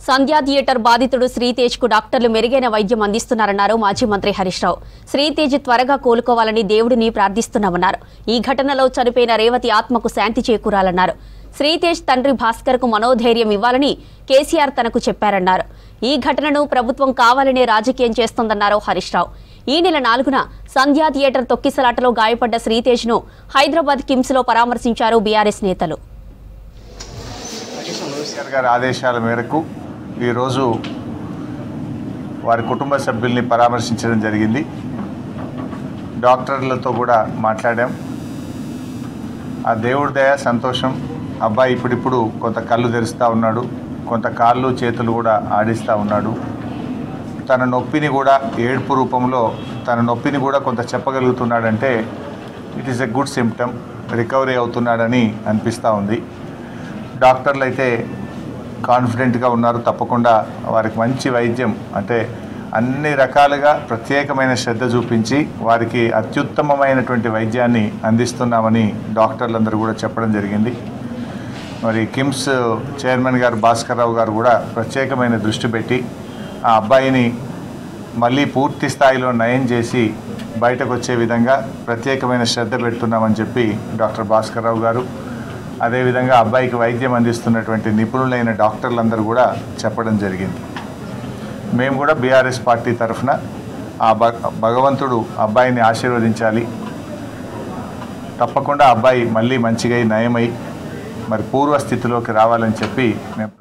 సంధ్యా theatre బాధితుడు శ్రీతేజ్ కు డాక్టర్లు మెరుగైన వైద్యం అందిస్తున్నారన్నారు మాజీ మంత్రి హరీష్ రావు. శ్రీతేజ్ త్వరగా కోలుకోవాలని దేవుడిని ప్రార్థిస్తున్నామన్నారు. ఈ ఘటనలో చనిపోయిన రేవతి ఆత్మకు శాంతి చేకూరాలన్నారు. శ్రీతేజ్ తండ్రి భాస్కర్ కు మనోధైర్యం ఇవ్వాలని కేసీఆర్ తనకు చెప్పారన్నారు. ఈ ఘటనను ప్రభుత్వం కావాలనే రాజకీయం చేస్తోందన్నారు హరీష్ రావు. ఈ నెల 4న సంధ్యా థియేటర్ తొక్కిసలాటలో గాయపడ్డ శ్రీతేజ్ ను హైదరాబాద్ కిమ్స్ లో పరామర్శించారు బీఆర్ఎస్ నేతలు. ఆదేశాల మేరకు ఈరోజు వారి కుటుంబ సభ్యుల్ని పరామర్శించడం జరిగింది. డాక్టర్లతో కూడా మాట్లాడాం. ఆ దేవుడి దయ సంతోషం. అబ్బాయి ఇప్పుడిప్పుడు కొంత కళ్ళు తెరుస్తూ ఉన్నాడు, కొంత కాళ్ళు చేతులు కూడా ఆడిస్తూ ఉన్నాడు. తన నొప్పిని కూడా ఏడ్పు రూపంలో తన నొప్పిని కూడా కొంత చెప్పగలుగుతున్నాడంటే it is a good symptom. Recovery అవుతున్నాడని అనిపిస్తూ ఉంది. డాక్టర్లు అయితే కాన్ఫిడెంట్గా ఉన్నారు. తప్పకుండా వారికి మంచి వైద్యం అంటే అన్ని రకాలుగా ప్రత్యేకమైన శ్రద్ధ చూపించి వారికి అత్యుత్తమమైనటువంటి వైద్యాన్ని అందిస్తున్నామని డాక్టర్లందరూ కూడా చెప్పడం జరిగింది. మరి కిమ్స్ చైర్మన్ గారు భాస్కర్ రావు గారు కూడా ప్రత్యేకమైన దృష్టి పెట్టి ఆ అబ్బాయిని మళ్ళీ పూర్తి స్థాయిలో నయం చేసి బయటకు వచ్చే విధంగా ప్రత్యేకమైన శ్రద్ధ పెడుతున్నామని చెప్పి డాక్టర్ భాస్కర్ రావు గారు, అదేవిధంగా అబ్బాయికి వైద్యం అందిస్తున్నటువంటి నిపుణులైన డాక్టర్లందరూ కూడా చెప్పడం జరిగింది. మేము కూడా బీఆర్ఎస్ పార్టీ తరఫున ఆ భగవంతుడు అబ్బాయిని ఆశీర్వదించాలి. తప్పకుండా అబ్బాయి మళ్ళీ మంచిగా నయమై మరి పూర్వస్థితిలోకి రావాలని చెప్పి మేము